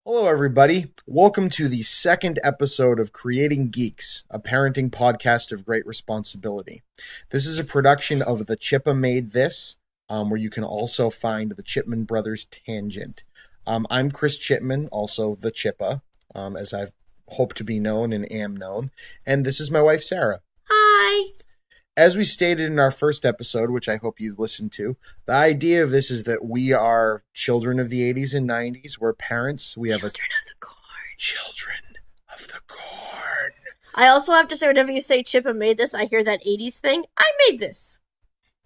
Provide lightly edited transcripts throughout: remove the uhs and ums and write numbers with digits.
Hello, everybody. Welcome to the second episode of Creating Geeks, a parenting podcast of great responsibility. This is a production of The Chippa Made This, where you can also find the Chipman Brothers Tangent. I'm Chris Chipman, also The Chippa, as I've hoped to be known and am known. And this is my wife, Sarah. Hi. As we stated in our first episode, which I hope you've listened to, the idea of this is that we are children of the 80s and 90s. We're parents. We have Children of the Corn. Children of the Corn. I also have to say, whenever you say Chippa made this, I hear that 80s thing. I made this.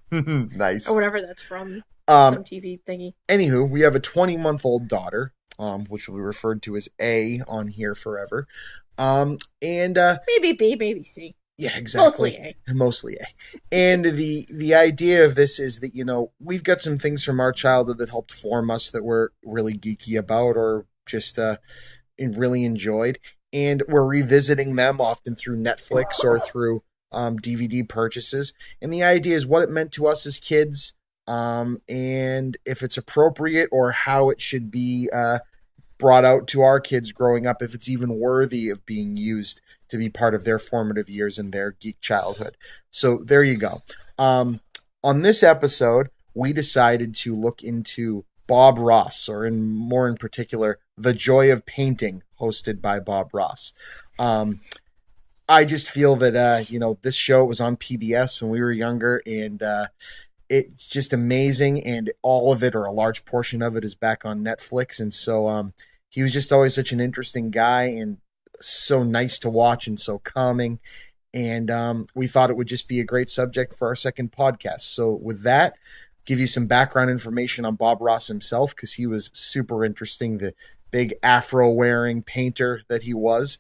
Nice. Or whatever that's from. Some TV thingy. Anywho, we have a 20-month-old daughter, which will be referred to as A on here forever. Maybe B, maybe C. Yeah, exactly. Mostly A. And the idea of this is that, we've got some things from our childhood that helped form us that we're really geeky about or just really enjoyed. And we're revisiting them often through Netflix or through DVD purchases. And the idea is what it meant to us as kids, and if it's appropriate or how it should be brought out to our kids growing up, if it's even worthy of being used to be part of their formative years and their geek childhood. So there you go. On this episode, we decided to look into Bob Ross, or more in particular, The Joy of Painting, hosted by Bob Ross. I just feel that, this show was on PBS when we were younger, and it's just amazing, and all of it, or a large portion of it, is back on Netflix, and so he was just always such an interesting guy, and so nice to watch, and so calming, and we thought it would just be a great subject for our second podcast. So with that, give you some background information on Bob Ross himself, because he was super interesting, the big afro-wearing painter that he was.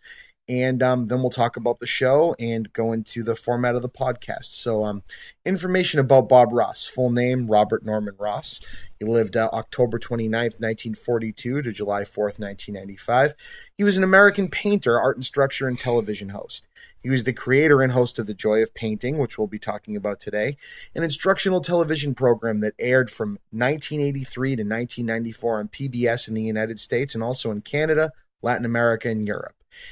And then we'll talk about the show and go into the format of the podcast. So information about Bob Ross. Full name, Robert Norman Ross. He lived October 29th, 1942 to July 4th, 1995. He was an American painter, art instructor, and television host. He was the creator and host of The Joy of Painting, which we'll be talking about today, an instructional television program that aired from 1983 to 1994 on PBS in the United States and also in Canada, Latin America, and Europe.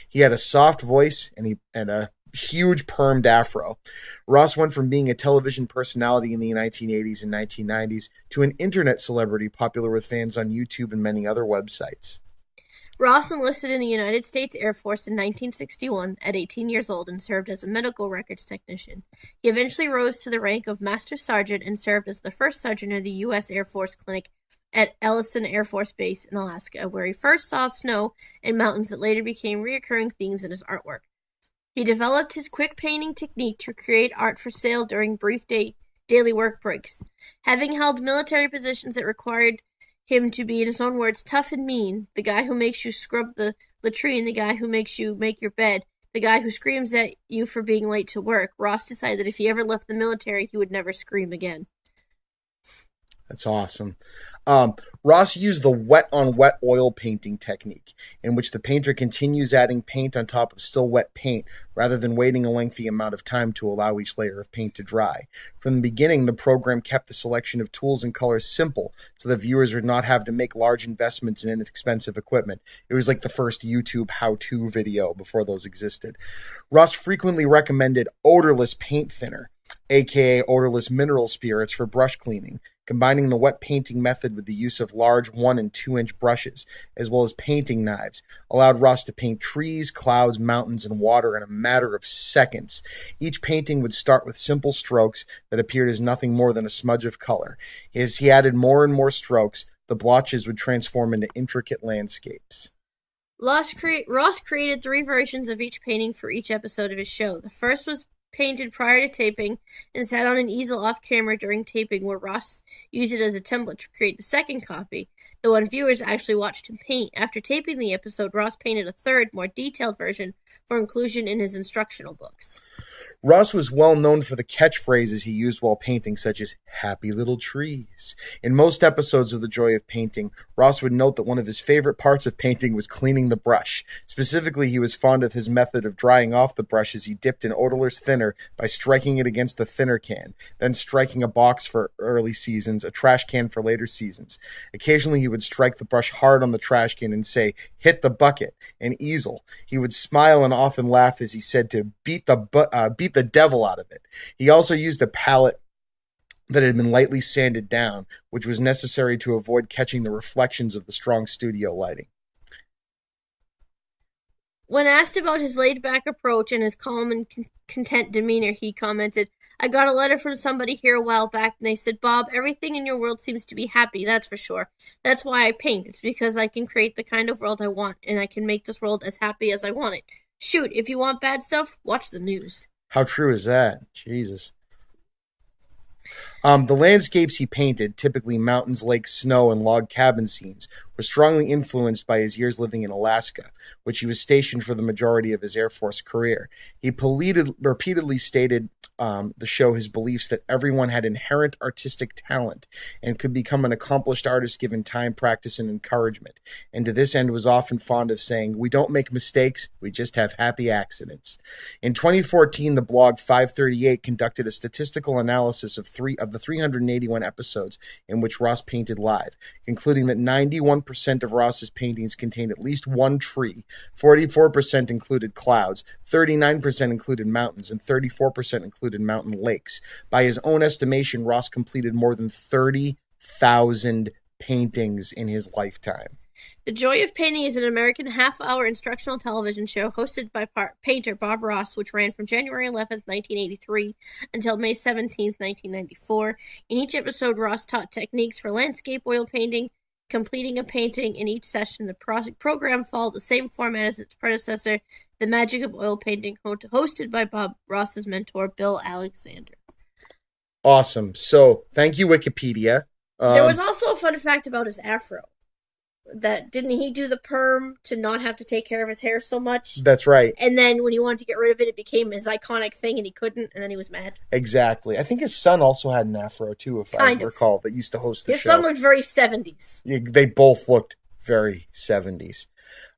He had a soft voice and a huge permed afro. Ross went from being a television personality in the 1980s and 1990s to an internet celebrity popular with fans on YouTube and many other websites. Ross enlisted in the United States Air Force in 1961 at 18 years old and served as a medical records technician. He eventually rose to the rank of Master Sergeant and served as the first sergeant of the U.S. Air Force Clinic at Ellison Air Force Base in Alaska, where he first saw snow and mountains that later became recurring themes in his artwork. He developed his quick painting technique to create art for sale during brief daily work breaks. Having held military positions that required him to be, in his own words, tough and mean, the guy who makes you scrub the latrine, the guy who makes you make your bed, the guy who screams at you for being late to work, Ross decided that if he ever left the military, he would never scream again. That's awesome. Ross used the wet-on-wet oil painting technique, in which the painter continues adding paint on top of still wet paint, rather than waiting a lengthy amount of time to allow each layer of paint to dry. From the beginning, the program kept the selection of tools and colors simple, so that viewers would not have to make large investments in inexpensive equipment. It was like the first YouTube how-to video before those existed. Ross frequently recommended odorless paint thinner, aka odorless mineral spirits, for brush cleaning, combining the wet painting method with the use of large 1 and 2 inch brushes, as well as painting knives, allowed Ross to paint trees, clouds, mountains, and water in a matter of seconds. Each painting would start with simple strokes that appeared as nothing more than a smudge of color. As he added more and more strokes, the blotches would transform into intricate landscapes. Ross created 3 versions of each painting for each episode of his show. The first was painted prior to taping and sat on an easel off camera during taping, where Ross used it as a template to create the second copy, the one viewers actually watched him paint. After taping the episode, Ross painted a third, more detailed version for inclusion in his instructional books. Ross was well known for the catchphrases he used while painting, such as happy little trees. In most episodes of The Joy of Painting, Ross would note that one of his favorite parts of painting was cleaning the brush. Specifically, he was fond of his method of drying off the brush as he dipped in odorless thinner by striking it against the thinner can, then striking a box for early seasons, a trash can for later seasons. Occasionally, he would strike the brush hard on the trash can and say, hit the bucket, an easel. He would smile and often laugh as he said to beat the devil out of it. He also used a palette that had been lightly sanded down, which was necessary to avoid catching the reflections of the strong studio lighting. When asked about his laid-back approach and his calm and content demeanor, he commented, I got a letter from somebody here a while back, and they said, Bob, everything in your world seems to be happy, that's for sure. That's why I paint. It's because I can create the kind of world I want, and I can make this world as happy as I want it. Shoot, if you want bad stuff, watch the news. How true is that? Jesus. The landscapes he painted, typically mountains, lakes, snow, and log cabin scenes, were strongly influenced by his years living in Alaska, which he was stationed for the majority of his Air Force career. He repeatedly stated the show his beliefs that everyone had inherent artistic talent and could become an accomplished artist given time, practice, and encouragement. And to this end was often fond of saying, we don't make mistakes, we just have happy accidents. In 2014, the blog 538 conducted a statistical analysis of the 381 episodes in which Ross painted live, concluding that 91% of Ross's paintings contained at least one tree, 44% included clouds, 39% included mountains, and 34% included mountain lakes. By his own estimation, Ross completed more than 30,000 paintings in his lifetime. The Joy of Painting is an American half-hour instructional television show hosted by painter Bob Ross, which ran from January 11th, 1983 until May 17th, 1994. In each episode, Ross taught techniques for landscape oil painting, completing a painting. In each session, the program followed the same format as its predecessor, The Magic of Oil Painting, hosted by Bob Ross's mentor, Bill Alexander. Awesome. So, thank you, Wikipedia. There was also a fun fact about his afro. That didn't he do the perm to not have to take care of his hair so much? That's right. And then when he wanted to get rid of it, it became his iconic thing, and he couldn't, and then he was mad. Exactly. I think his son also had an afro too, if I recall, that used to host the show. His son looked very 70s. They both looked very 70s,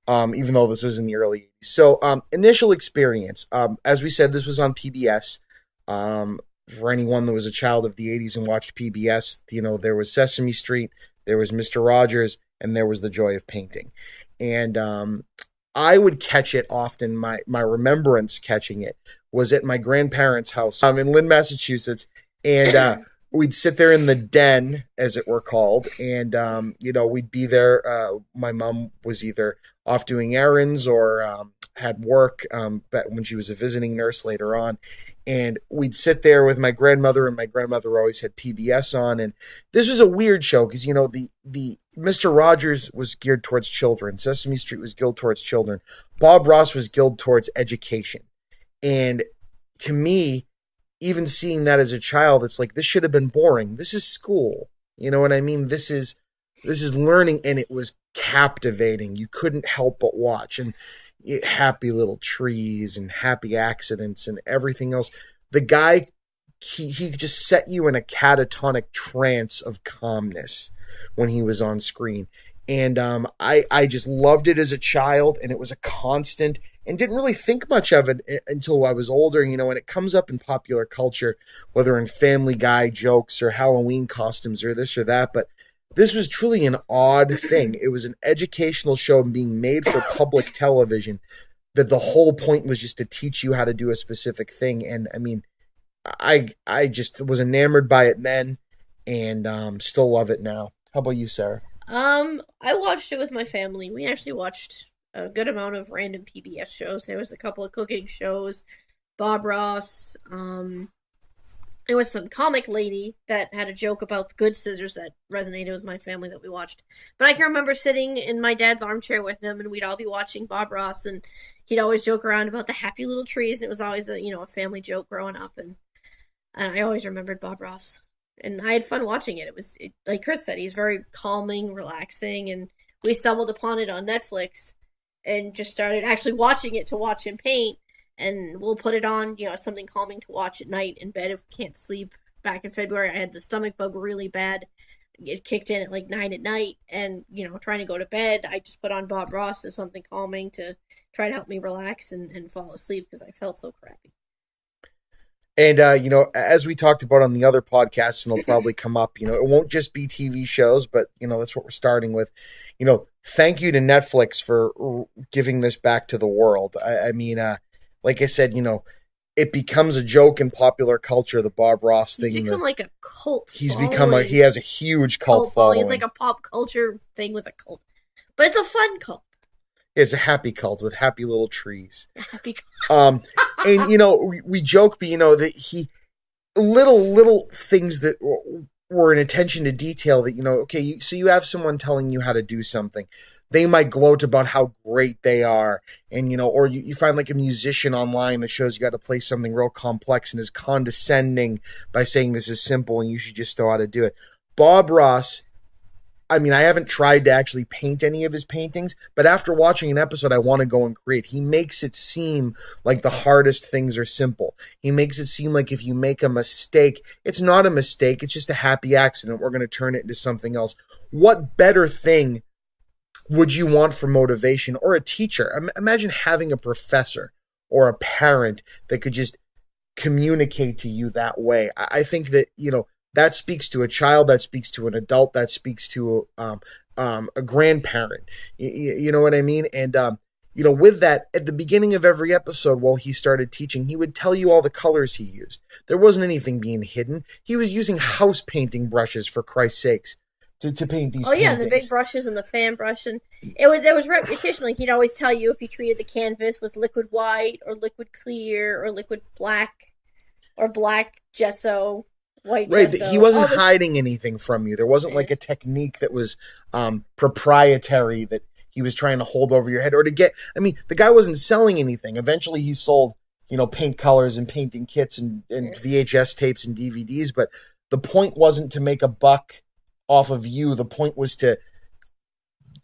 even though this was in the early 80s. So, initial experience. As we said, this was on PBS. For anyone that was a child of the 80s and watched PBS, there was Sesame Street, there was Mr. Rogers, and there was The Joy of Painting. And I would catch it often. My remembrance catching it was at my grandparents' house in Lynn, Massachusetts. And we'd sit there in the den, as it were called. And, we'd be there. My mom was either off doing errands or had work when she was a visiting nurse later on. And we'd sit there with my grandmother, and my grandmother always had PBS on. And this was a weird show because, the Mr. Rogers was geared towards children. Sesame Street was geared towards children. Bob Ross was geared towards education. And to me, even seeing that as a child, it's like, this should have been boring. This is school. You know what I mean? This is learning, and it was captivating. You couldn't help but watch. And happy little trees and happy accidents and everything else. The guy, he just set you in a catatonic trance of calmness when he was on screen. And I just loved it as a child, and it was a constant, and didn't really think much of it until I was older, and it comes up in popular culture, whether in Family Guy jokes or Halloween costumes or this or that, but this was truly an odd thing. It was an educational show being made for public television that the whole point was just to teach you how to do a specific thing. And I mean, I just was enamored by it then, and still love it now. How about you, Sarah? I watched it with my family. We actually watched a good amount of random PBS shows. There was a couple of cooking shows, Bob Ross, there was some comic lady that had a joke about good scissors that resonated with my family that we watched. But I can remember sitting in my dad's armchair with him, and we'd all be watching Bob Ross, and he'd always joke around about the happy little trees, and it was always a family joke growing up, and I always remembered Bob Ross. And I had fun watching it. It was, like Chris said, he's very calming, relaxing, and we stumbled upon it on Netflix and just started actually watching it to watch him paint. and we'll put it on, something calming to watch at night in bed if we can't sleep. Back in February, I had the stomach bug really bad. It kicked in at like 9 at night, and trying to go to bed, I just put on Bob Ross as something calming to try to help me relax and fall asleep because I felt so crappy. And, as we talked about on the other podcasts, and it'll probably come up, it won't just be TV shows, but, that's what we're starting with. Thank you to Netflix for giving this back to the world. I mean, like I said, it becomes a joke in popular culture, the Bob Ross thing. He's become like a cult He following. has a huge cult following. It's like a pop culture thing with a cult. But it's a fun cult. It's a happy cult with happy little trees. Happy cult. And, we joke, but, that he, little things that were an attention to detail that, okay, so you have someone telling you how to do something. They might gloat about how great they are. And, or you find like a musician online that shows you got to play something real complex and is condescending by saying this is simple and you should just know how to do it. Bob Ross, I mean, I haven't tried to actually paint any of his paintings, but after watching an episode, I want to go and create. He makes it seem like the hardest things are simple. He makes it seem like if you make a mistake, it's not a mistake. It's just a happy accident. We're going to turn it into something else. What better thing would you want for motivation? Or a teacher? Imagine having a professor or a parent that could just communicate to you that way. I think that, that speaks to a child, that speaks to an adult, that speaks to a grandparent. You know what I mean? And, with that, at the beginning of every episode while he started teaching, he would tell you all the colors he used. There wasn't anything being hidden. He was using house painting brushes, for Christ's sakes, to paint these paintings. The big brushes and the fan brush. And there was repetition. Like, he'd always tell you if you treated the canvas with liquid white or liquid clear or liquid black or black gesso. Right, he wasn't hiding anything from you. There wasn't like a technique that was proprietary that he was trying to hold over your head or to get. I mean, the guy wasn't selling anything. Eventually, he sold, paint colors and painting kits and VHS tapes and DVDs. But the point wasn't to make a buck off of you. The point was to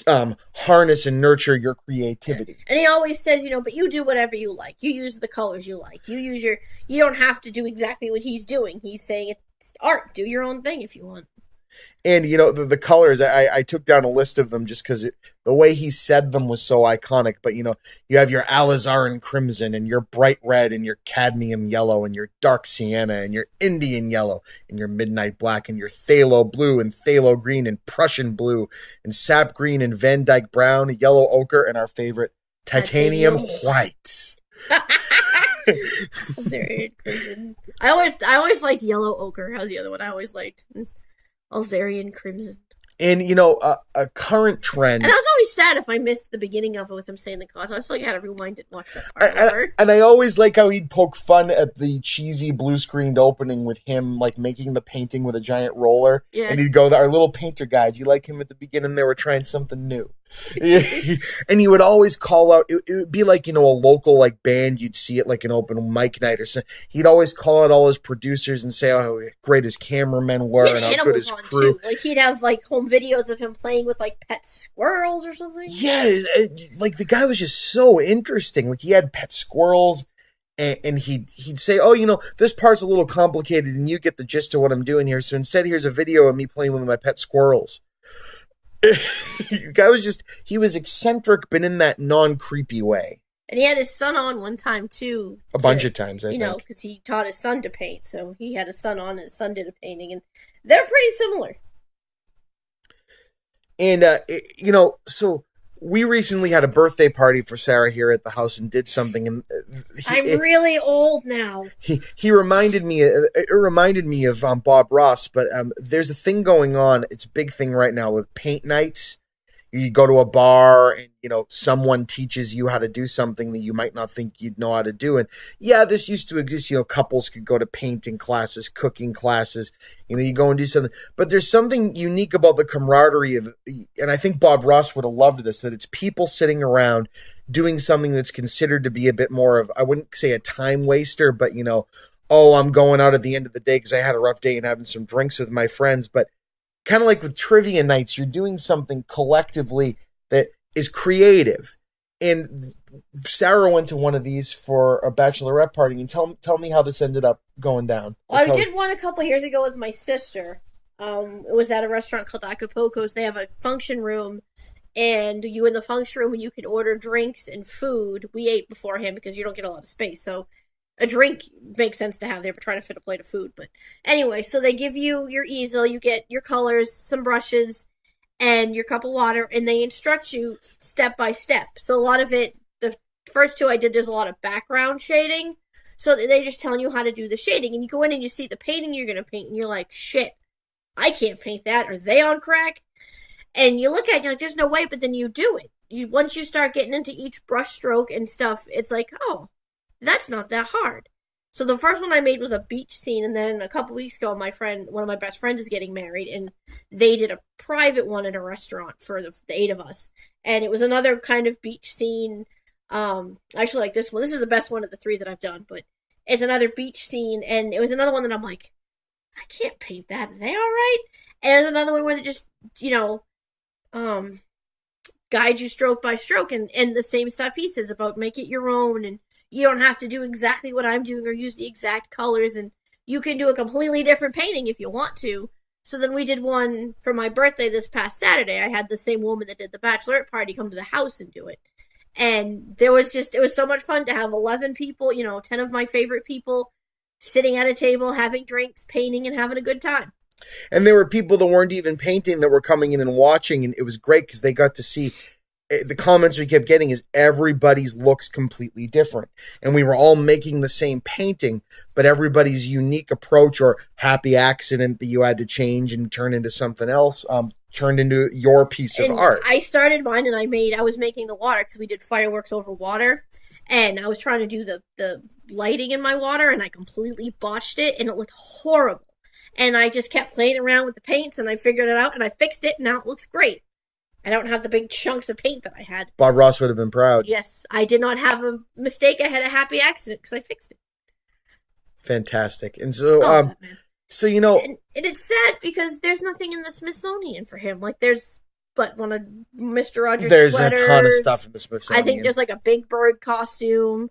harness and nurture your creativity. And he always says, but you do whatever you like. You use the colors you like. You don't have to do exactly what he's doing. He's saying it's art. Do your own thing if you want. And, the colors, I took down a list of them just because the way he said them was so iconic. But, you have your alizarin crimson and your bright red and your cadmium yellow and your dark sienna and your Indian yellow and your midnight black and your phthalo blue and phthalo green and Prussian blue and sap green and Van Dyke brown, yellow ochre, and our favorite titanium white. Crimson. I always liked yellow ochre. How's the other one I always liked? Alzarian crimson. And, a current trend. And I was always sad if I missed the beginning of it with him saying the cause. I was like, I had to rewind it and watch that part. And I always like how he'd poke fun at the cheesy blue-screened opening with him, like, making the painting with a giant roller. Yeah. And he'd go, our little painter guy, do you like him at the beginning? They were trying something new. And he would always call out, it would be like, a local like band, you'd see it like an open mic night or something. He'd always call out all his producers and say how great his cameramen were and how good his crew. Like, he'd have like home videos of him playing with like pet squirrels or something. Yeah, like the guy was just so interesting. Like, he had pet squirrels. And he'd say, this part's a little complicated and you get the gist of what I'm doing here. So instead, here's a video of me playing with my pet squirrels. The guy he was eccentric, but in that non-creepy way. And he had his son on one time, too. A bunch of times, I think. Because he taught his son to paint. So he had his son on and his son did a painting. And they're pretty similar. And, so we recently had a birthday party for Sarah here at the house and did something. And I'm really old now. It reminded me of Bob Ross, but there's a thing going on. It's a big thing right now with paint nights. You go to a bar and, someone teaches you how to do something that you might not think you'd know how to do. And yeah, this used to exist. Couples could go to painting classes, cooking classes, you go and do something. But there's something unique about the camaraderie of, and I think Bob Ross would have loved this, that it's people sitting around doing something that's considered to be a bit more of, I wouldn't say a time waster, but, I'm going out at the end of the day because I had a rough day and having some drinks with my friends. But kind of like with trivia nights, you're doing something collectively that is creative. And Sarah went to one of these for a bachelorette party, and tell me how this ended up going down. Well, I did one a couple years ago with my sister. It was at a restaurant called Acapulco's. They have a function room, and you in the function room, and you can order drinks and food. We ate beforehand because you don't get a lot of space, so a drink makes sense to have there. We're trying to fit a plate of food, but anyway, so they give you your easel, you get your colors, some brushes, and your cup of water, and they instruct you step by step. So a lot of it, the first two I did, there's a lot of background shading, so they just telling you how to do the shading, and you go in and you see the painting you're gonna paint, and you're like, shit, I can't paint that. Are they on crack? And you look at it, you're like, there's no way, but then you do it. Once you start getting into each brush stroke and stuff, it's like, oh, that's not that hard. So the first one I made was a beach scene, and then a couple weeks ago, one of my best friends is getting married, and they did a private one at a restaurant for the 8 of us, and it was another kind of beach scene. Actually, like this one. This is the best one of the 3 that I've done, but it's another beach scene, and it was another one that I'm like, I can't paint that. Are they all right? And there's another one where they just, guide you stroke by stroke, and the same stuff he says about make it your own, and you don't have to do exactly what I'm doing or use the exact colors, and you can do a completely different painting if you want to. So then we did one for my birthday this past Saturday. I had the same woman that did the bachelorette party come to the house and do it. And it was so much fun to have 11 people, 10 of my favorite people sitting at a table, having drinks, painting, and having a good time. And there were people that weren't even painting that were coming in and watching, and it was great because they got to see. The comments we kept getting is everybody's looks completely different. And we were all making the same painting, but everybody's unique approach or happy accident that you had to change and turn into something else turned into your piece of art. I started mine, and I was making the water because we did fireworks over water. And I was trying to do the lighting in my water, and I completely botched it, and it looked horrible. And I just kept playing around with the paints, and I figured it out, and I fixed it, and now it looks great. I don't have the big chunks of paint that I had. Bob Ross would have been proud. Yes, I did not have a mistake. I had a happy accident because I fixed it. Fantastic. And so, and it's sad because there's nothing in the Smithsonian for him. Like there's, one of Mr. Rogers' there's sweaters. A ton of stuff in the Smithsonian. I think there's like a Big Bird costume,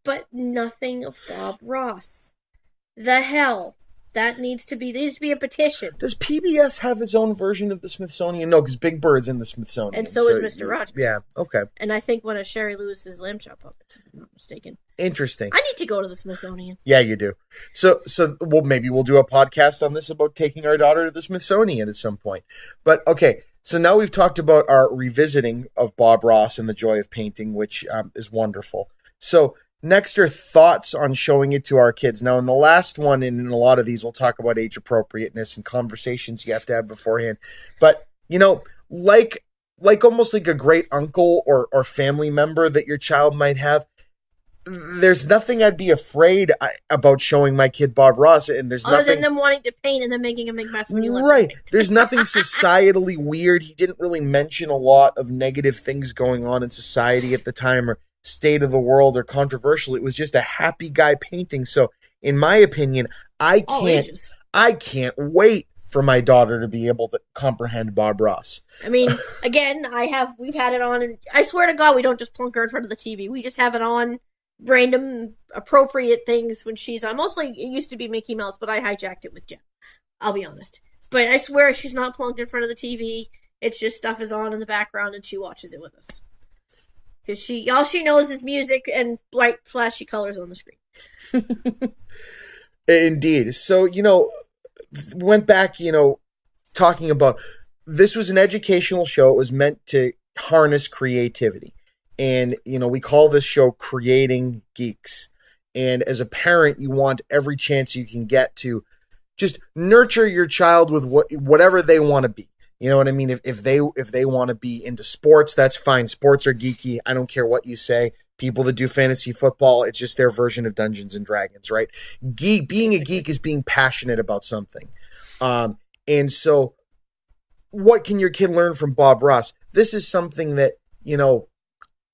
but nothing of Bob Ross. The hell. There needs to be a petition. Does PBS have its own version of the Smithsonian? No, because Big Bird's in the Smithsonian. And so is Mr. Rogers. Yeah, okay. And I think one of Sherry Lewis's lamb chop puppets, if I'm not mistaken. Interesting. I need to go to the Smithsonian. Yeah, you do. So maybe we'll do a podcast on this about taking our daughter to the Smithsonian at some point. But, okay, so now we've talked about our revisiting of Bob Ross and the joy of painting, which is wonderful. So next are thoughts on showing it to our kids. Now, in the last one, and in a lot of these, we'll talk about age appropriateness and conversations you have to have beforehand. But, like almost like a great uncle or family member that your child might have, there's nothing I'd be afraid about showing my kid Bob Ross, and there's nothing other than them wanting to paint and then making a big mess when you let right. them paint. There's nothing societally weird. He didn't really mention a lot of negative things going on in society at the time, or state of the world, or controversial. It was just a happy guy painting. So, in my opinion, I can't wait for my daughter to be able to comprehend Bob Ross. I mean, again, we've had it on, and I swear to God, we don't just plunk her in front of the TV. We just have it on random appropriate things when she's on. Mostly, it used to be Mickey Mouse, but I hijacked it with Jen. I'll be honest. But I swear she's not plunked in front of the TV. It's just stuff is on in the background, and she watches it with us. Because all she knows is music and bright, flashy colors on the screen. Indeed. So, went back, talking about, this was an educational show. It was meant to harness creativity. And, we call this show Creating Geeks. And as a parent, you want every chance you can get to just nurture your child with whatever they want to be. You know what I mean? If they want to be into sports, that's fine. Sports are geeky. I don't care what you say. People that do fantasy football, it's just their version of Dungeons and Dragons, right? Being a geek is being passionate about something. And so what can your kid learn from Bob Ross? This is something that,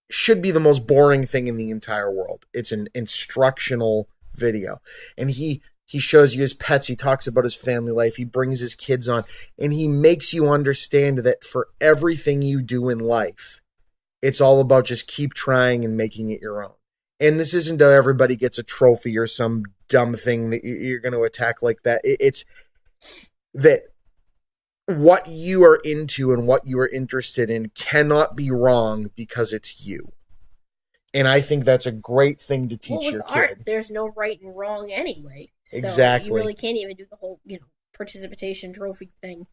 should be the most boring thing in the entire world. It's an instructional video. And he shows you his pets. He talks about his family life. He brings his kids on. And he makes you understand that for everything you do in life, It's all about just keep trying and making it your own. And this isn't that everybody gets a trophy or some dumb thing that you're going to attack like that. It's that what you are into and what you are interested in cannot be wrong because it's you. And I think that's a great thing to teach your kid. Art, there's no right and wrong anyway. So exactly. You really can't even do the whole, participation trophy thing.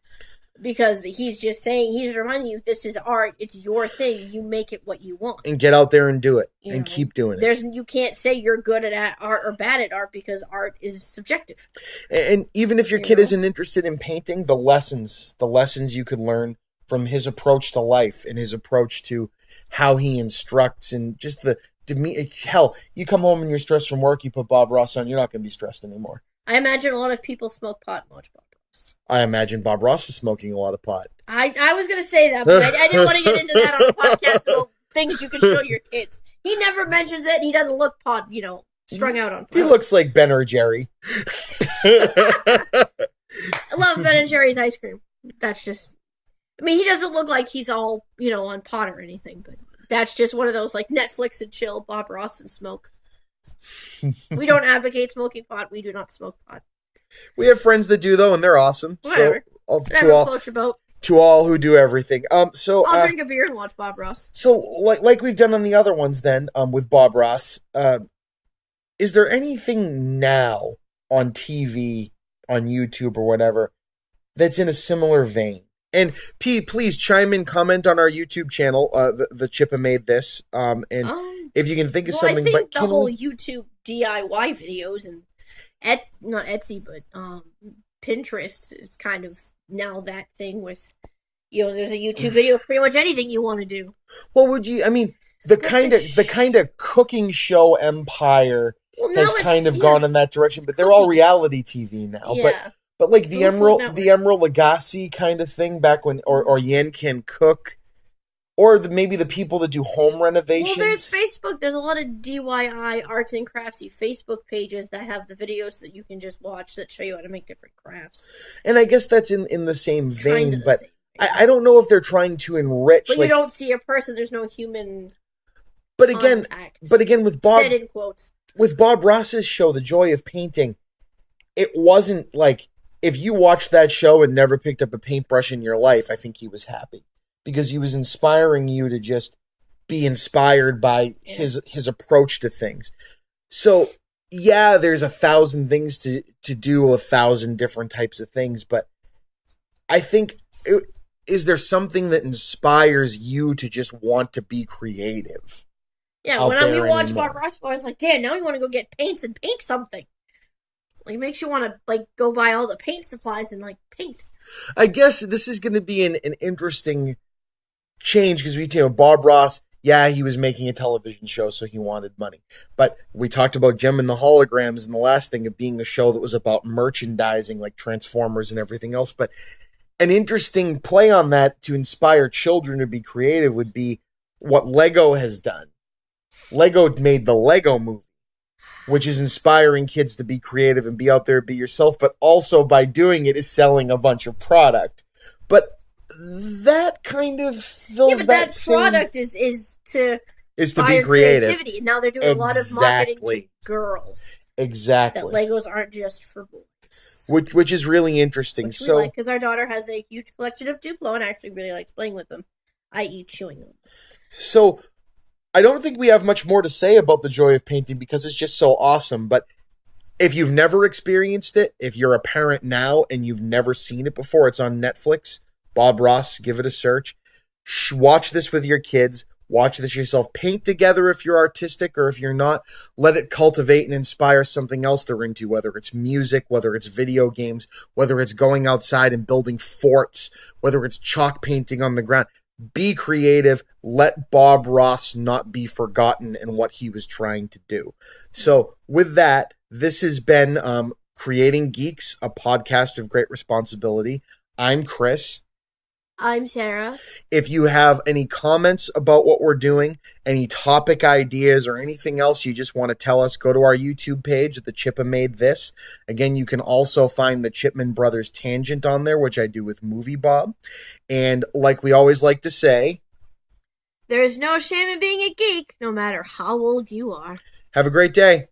Because he's just saying, he's reminding you, this is art, it's your thing, you make it what you want. And get out there and do it, and keep doing it. You can't say you're good at art or bad at art, because art is subjective. And even if your kid isn't interested in painting, the lessons you could learn from his approach to life, and his approach to how he instructs, and just the hell, you come home and you're stressed from work, you put Bob Ross on, you're not going to be stressed anymore. I imagine a lot of people smoke pot and watch Bob Ross. I imagine Bob Ross was smoking a lot of pot. I was going to say that, but I didn't want to get into that on a podcast about things you can show your kids. He never mentions it, and he doesn't look strung out on pot. He looks like Ben or Jerry. I love Ben and Jerry's ice cream. That's just... he doesn't look like he's all, on pot or anything, but that's just one of those, Netflix and chill, Bob Ross and smoke. We don't advocate smoking pot. We do not smoke pot. We have friends that do, though, and they're awesome. Whatever. So, to all who do everything. I'll drink a beer and watch Bob Ross. So, like we've done on the other ones then, with Bob Ross, is there anything now on TV, on YouTube or whatever, that's in a similar vein? And please chime in, comment on our YouTube channel, the Chippa Made This, and if you can think of something. I think the whole YouTube DIY videos and not Etsy, but Pinterest is kind of now that thing with, there's a YouTube video for pretty much anything you want to do. Well, the kind of cooking show empire has kind of gone in that direction, but they're all reality TV now. Yeah. But like the Emerald Lagasse kind of thing back when, or Yan Can Cook, or maybe the people that do home renovations. Well, there's Facebook. There's a lot of DIY arts and craftsy Facebook pages that have the videos that you can just watch that show you how to make different crafts. And I guess that's in the same vein, but I don't know if they're trying to enrich. But you don't see a person. There's no human. But again, with Bob, said in quotes, with Bob Ross's show, The Joy of Painting, it wasn't like, if you watched that show and never picked up a paintbrush in your life, I think he was happy. Because he was inspiring you to just be inspired by his approach to things. So, yeah, there's 1,000 things to do, 1,000 different types of things, but I think, is there something that inspires you to just want to be creative? Yeah, when we watch Bob Ross, I was like, damn, now we want to go get paints and paint something. It makes you want to, go buy all the paint supplies and, paint. I guess this is going to be an interesting change, because Bob Ross, he was making a television show, so he wanted money. But we talked about Gem and the Holograms, and the last thing of being a show that was about merchandising, like Transformers and everything else. But an interesting play on that to inspire children to be creative would be what Lego has done. Lego made the Lego Movie, which is inspiring kids to be creative and be out there, be yourself, but also by doing it is selling a bunch of product. But that kind of fills that product is to be creative. Creativity. And now they're doing a lot of marketing to girls. Exactly. That Legos aren't just for boys. Which is really interesting. Because our daughter has a huge collection of Duplo and actually really likes playing with them, i.e. chewing them. So I don't think we have much more to say about The Joy of Painting because it's just so awesome. But if you've never experienced it, if you're a parent now and you've never seen it before, it's on Netflix. Bob Ross, give it a search. Watch this with your kids. Watch this yourself. Paint together if you're artistic, or if you're not, let it cultivate and inspire something else they're into, whether it's music, whether it's video games, whether it's going outside and building forts, whether it's chalk painting on the ground. Be creative. Let Bob Ross not be forgotten in what he was trying to do. So with that, this has been Creating Geeks, a podcast of great responsibility. I'm Chris. I'm Sarah. If you have any comments about what we're doing, any topic ideas, or anything else you just want to tell us, go to our YouTube page, The Chippa Made This. Again, you can also find the Chipman Brothers Tangent on there, which I do with Movie Bob. And like we always like to say, There is no shame in being a geek, no matter how old you are. Have a great day.